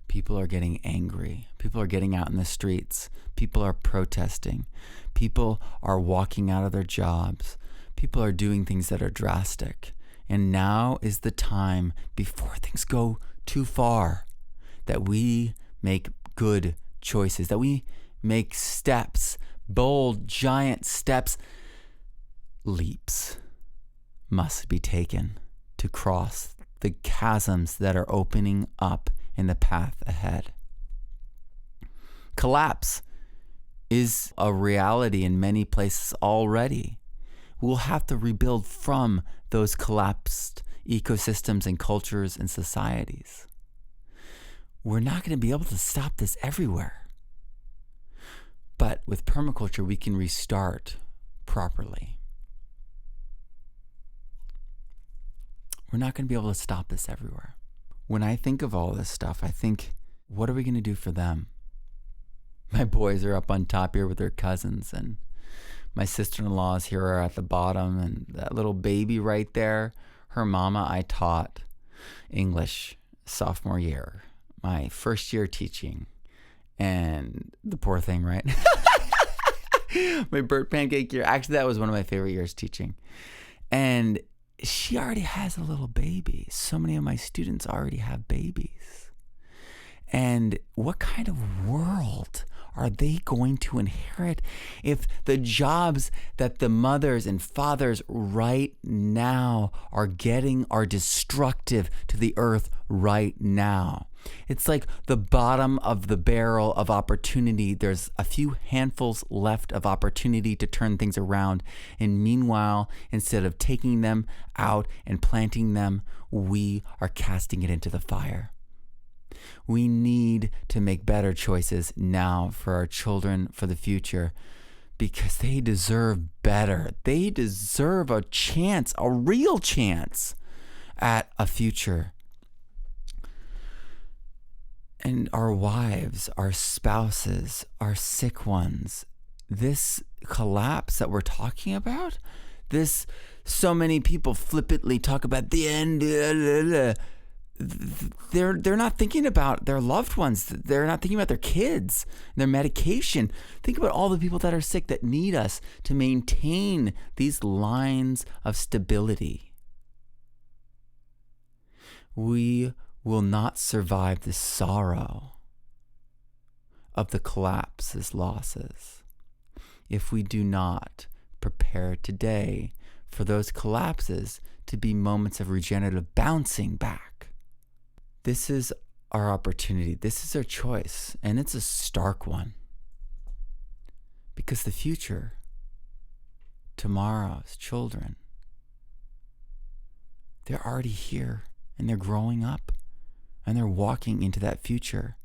People are getting angry. People are getting out in the streets. People are protesting. People are walking out of their jobs. People are doing things that are drastic. And now is the time, before things go too far, that we make good choices, that we make steps, bold, giant steps. Leaps must be taken to cross the chasms that are opening up in the path ahead. Collapse is a reality in many places already. We'll have to rebuild from those collapsed ecosystems and cultures and societies. We're not going to be able to stop this everywhere. But with permaculture, we can restart properly. We're not going to be able to stop this everywhere. When I think of all this stuff, I think, what are we going to do for them? My boys are up on top here with their cousins, and my sister-in-laws here are at the bottom, and that little baby right there, her mama, I taught English sophomore year, my first year teaching, and the poor thing, right? My bird pancake year, actually that was one of my favorite years teaching. And she already has a little baby. So many of my students already have babies. And what kind of world are they going to inherit if the jobs that the mothers and fathers right now are getting are destructive to the earth right now? It's like the bottom of the barrel of opportunity. There's a few handfuls left of opportunity to turn things around. And meanwhile, instead of taking them out and planting them, we are casting it into the fire. We need to make better choices now for our children, for the future, because they deserve better. They deserve a chance, a real chance at a future. And our wives, our spouses, our sick ones, this collapse that we're talking about, this, so many people flippantly talk about the end. They're not thinking about their loved ones. They're not thinking about their kids, their medication. Think about all the people that are sick that need us to maintain these lines of stability. We will not survive the sorrow of the collapses, losses, if we do not prepare today for those collapses to be moments of regenerative bouncing back. This is our opportunity. This is our choice, and it's a stark one. Because the future, tomorrow's children, they're already here, and they're growing up, and they're walking into that future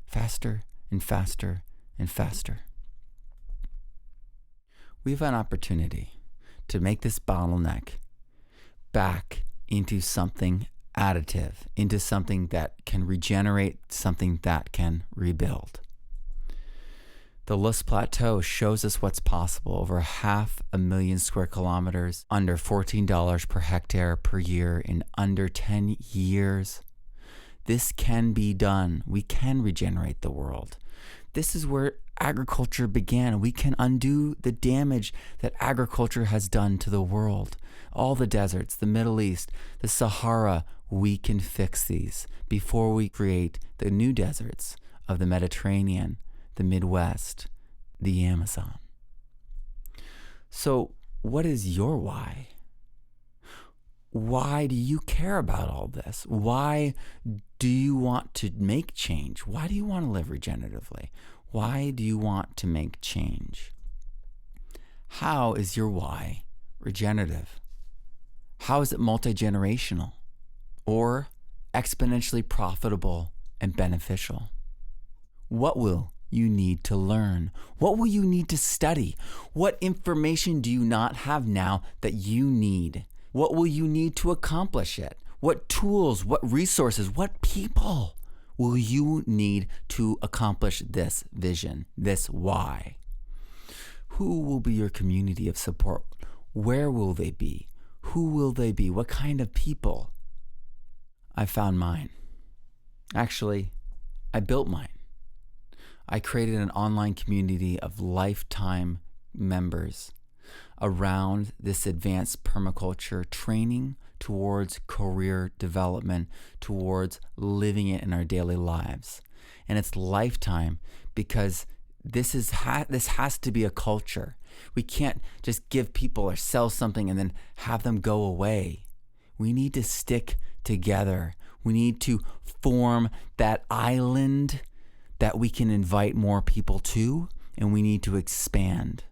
faster and faster and faster. We have an opportunity to make this bottleneck back into something additive, into something that can regenerate, something that can rebuild. The Loess Plateau shows us what's possible. Over 500,000 square kilometers, under $14 per hectare per year in under 10 years. This can be done. We can regenerate the world. This is where agriculture began. We can undo the damage that agriculture has done to the world. All the deserts, the Middle East, the Sahara, we can fix these before we create the new deserts of the Mediterranean, the Midwest, the Amazon. So what is your why? Why do you care about all this? Why do you want to make change? Why do you want to live regeneratively? Why do you want to make change? How is your why regenerative? How is it multi-generational? Or exponentially profitable and beneficial. What will you need to learn? What will you need to study? What information do you not have now that you need? What will you need to accomplish it? What tools, what resources, what people will you need to accomplish this vision, this why? Who will be your community of support? Where will they be? Who will they be? What kind of people? I found mine. Actually, I built mine. I created an online community of lifetime members around this advanced permaculture training towards career development, towards living it in our daily lives. And it's lifetime because this has to be a culture. We can't just give people or sell something and then have them go away. We need to stick together. We need to form that island that we can invite more people to, and we need to expand.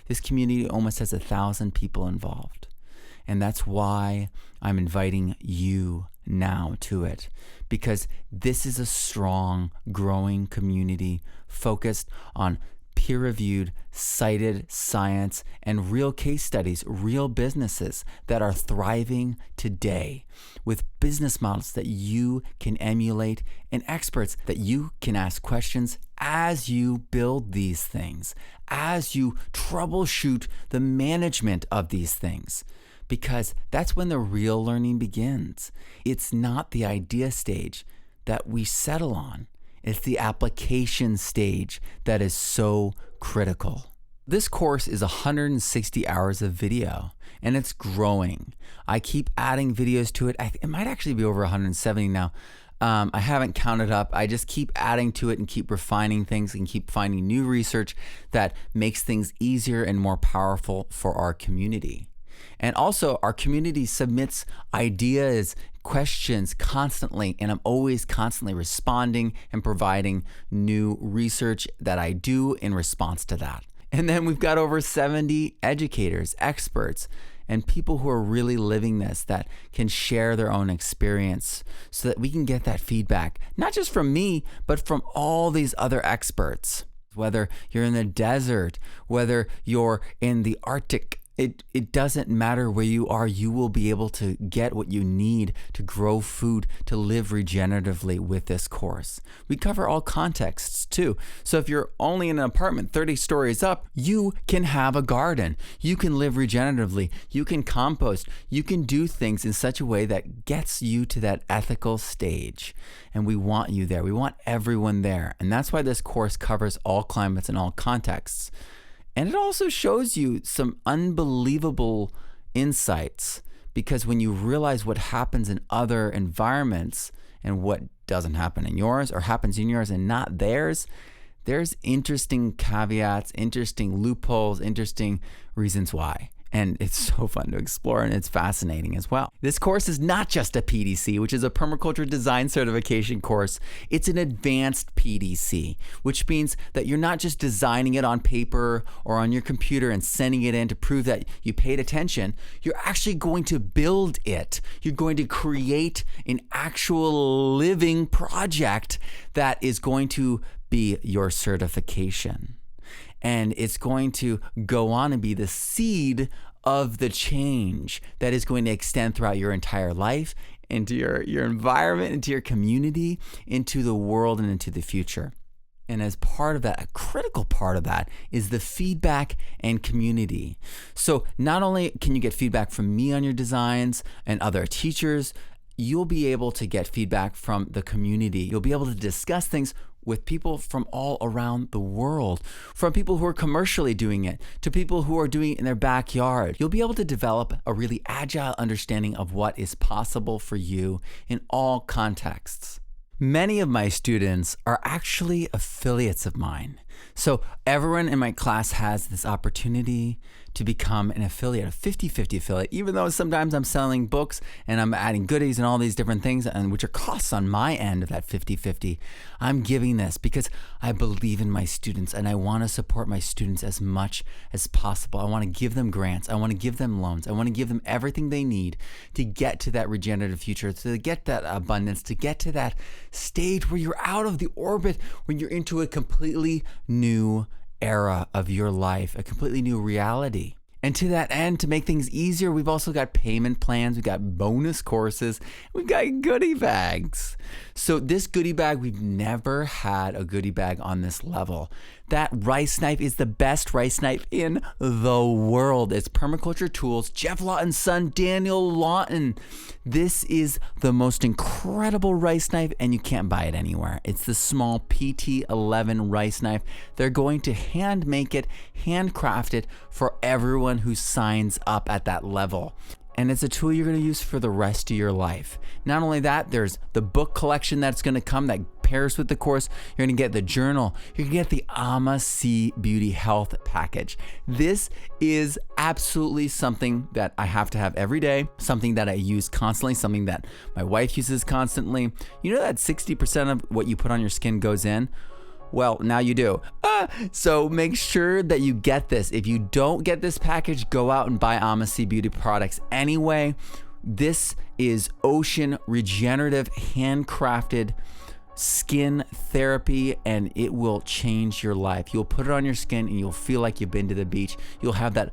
This community almost has 1,000 people involved. And that's why I'm inviting you now to it, because this is a strong, growing community focused on peer-reviewed, cited science and real case studies, real businesses that are thriving today with business models that you can emulate and experts that you can ask questions as you build these things, as you troubleshoot the management of these things. Because that's when the real learning begins. It's not the idea stage that we settle on. It's the application stage that is so critical. This course is 160 hours of video, and it's growing. I keep adding videos to it. It might actually be over 170 now. I haven't counted up. I just keep adding to it and keep refining things and keep finding new research that makes things easier and more powerful for our community. And also, our community submits ideas, questions constantly, and I'm always constantly responding and providing new research that I do in response to that. And then we've got over 70 educators, experts, and people who are really living this that can share their own experience so that we can get that feedback, not just from me, but from all these other experts. Whether you're in the desert, whether you're in the Arctic, it doesn't matter where you are, you will be able to get what you need to grow food, to live regeneratively with this course. We cover all contexts too. So if you're only in an apartment 30 stories up, you can have a garden. You can live regeneratively. You can compost. You can do things in such a way that gets you to that ethical stage. And we want you there. We want everyone there. And that's why this course covers all climates and all contexts. And it also shows you some unbelievable insights, because when you realize what happens in other environments and what doesn't happen in yours or happens in yours and not theirs, there's interesting caveats, interesting loopholes, interesting reasons why. And it's so fun to explore, and it's fascinating as well. This course is not just a PDC, which is a permaculture design certification course. It's an advanced PDC, which means that you're not just designing it on paper or on your computer and sending it in to prove that you paid attention. You're actually going to build it. You're going to create an actual living project that is going to be your certification. And it's going to go on and be the seed of the change that is going to extend throughout your entire life, into your environment, into your community, into the world, and into the future. And as part of that, a critical part of that is the feedback and community. So not only can you get feedback from me on your designs and other teachers, you'll be able to get feedback from the community. You'll be able to discuss things with people from all around the world, from people who are commercially doing it to people who are doing it in their backyard. You'll be able to develop a really agile understanding of what is possible for you in all contexts. Many of my students are actually affiliates of mine. So everyone in my class has this opportunity to become an affiliate, a 50-50 affiliate, even though sometimes I'm selling books and I'm adding goodies and all these different things, and which are costs on my end of that 50-50. I'm giving this because I believe in my students and I want to support my students as much as possible. I want to give them grants. I want to give them loans. I want to give them everything they need to get to that regenerative future, to get that abundance, to get to that stage where you're out of the orbit, when you're into a completely new era of your life, a completely new reality. And to that end, to make things easier, we've also got payment plans, we've got bonus courses, we've got goodie bags. So this goodie bag, we've never had a goodie bag on this level. That rice knife is the best rice knife in the world. It's Permaculture Tools, Jeff Lawton's son, Daniel Lawton. This is the most incredible rice knife, and you can't buy it anywhere. It's the small PT11 rice knife. They're going to hand make it, handcraft it for everyone who signs up at that level. And it's a tool you're going to use for the rest of your life. Not only that, there's the book collection that's going to come that pairs with the course. You're going to get the journal. You're going to get the AMA-C Beauty Health package. This is absolutely something that I have to have every day, something that I use constantly, something that my wife uses constantly. You know that 60% of what you put on your skin goes in? Well, now you do. So make sure that you get this. If you don't get this package, go out and buy AMA-C Beauty products anyway. This is Ocean Regenerative Handcrafted Skin Therapy, and it will change your life. You'll put it on your skin and you'll feel like you've been to the beach. You'll have that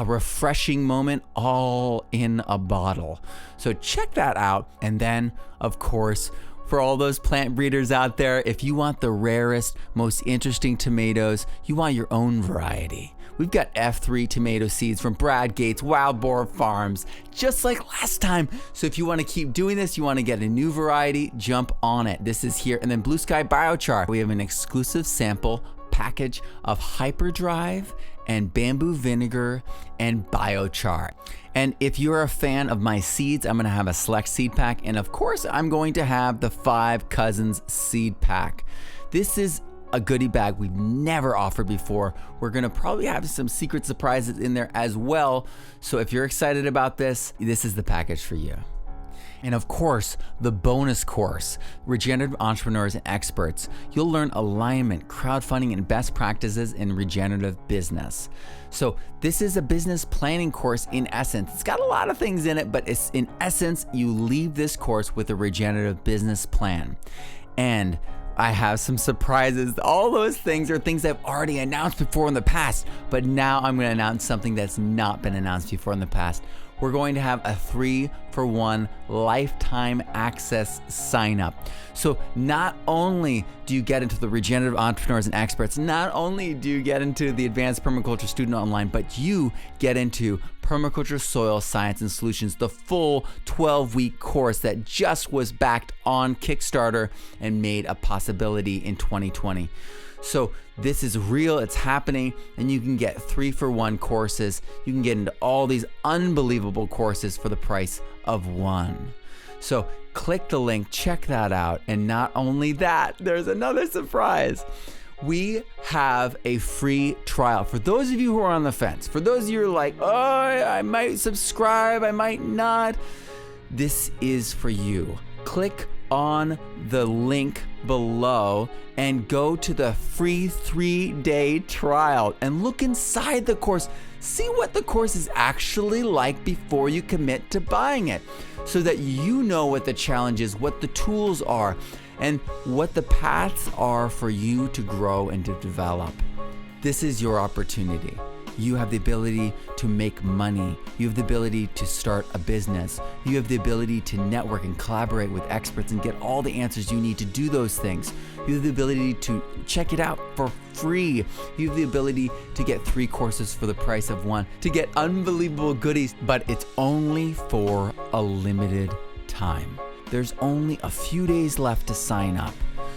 refreshing moment all in a bottle. So check that out. And then, of course, for all those plant breeders out there, if you want the rarest, most interesting tomatoes, you want your own variety. We've got F3 tomato seeds from Brad Gates, Wild Boar Farms, just like last time. So if you want to keep doing this, you want to get a new variety, jump on it. This is here. And then Blue Sky Biochar. We have an exclusive sample package of Hyperdrive and bamboo vinegar and biochar. And if you're a fan of my seeds, I'm gonna have a select seed pack. And of course, I'm going to have the 5 Cousins seed pack. This is a goodie bag we've never offered before. We're gonna probably have some secret surprises in there as well. So if you're excited about this, this is the package for you. And of course, the bonus course, Regenerative Entrepreneurs and Experts. You'll learn alignment, crowdfunding, and best practices in regenerative business. So this is a business planning course in essence. It's got a lot of things in it, but it's in essence, you leave this course with a regenerative business plan. And I have some surprises. All those things are things I've already announced before in the past, but now I'm going to announce something that's not been announced before in the past. We're going to have a 3-for-1 lifetime access sign up. So not only do you get into the Regenerative Entrepreneurs and Experts, not only do you get into the Advanced Permaculture Student Online, but you get into Permaculture Soil Science and Solutions, the full 12-week course that just was backed on Kickstarter and made a possibility in 2020. So this is real, it's happening, and you can get 3-for-1 courses. You can get into all these unbelievable courses for the price of one. So click the link, check that out. And not only that, there's another surprise. We have a free trial. For those of you who are on the fence, for those of you who are like, oh, I might subscribe, I might not, this is for you. Click on the link below and go to the free 3-day trial and look inside the course. See what the course is actually like before you commit to buying it, so that you know what the challenge is, what the tools are, and what the paths are for you to grow and to develop. This is your opportunity. You have the ability to make money. You have the ability to start a business. You have the ability to network and collaborate with experts and get all the answers you need to do those things. You have the ability to check it out for free. You have the ability to get 3 courses for the price of 1, to get unbelievable goodies, but it's only for a limited time. There's only a few days left to sign up.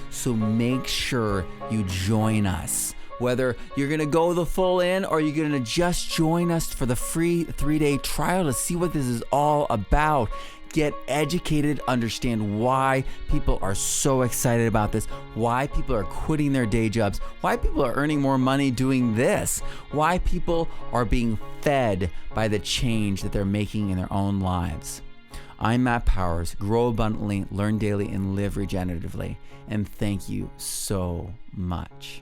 So make sure you join us. Whether you're gonna go the full in or you're gonna just join us for the free 3-day trial to see what this is all about. get educated, understand why people are so excited about this, why people are quitting their day jobs, why people are earning more money doing this, why people are being fed by the change that they're making in their own lives. I'm Matt Powers. Grow abundantly, learn daily, and live regeneratively. And thank you so much.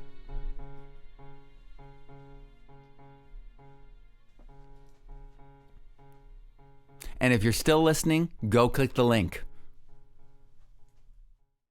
And if you're still listening, go click the link.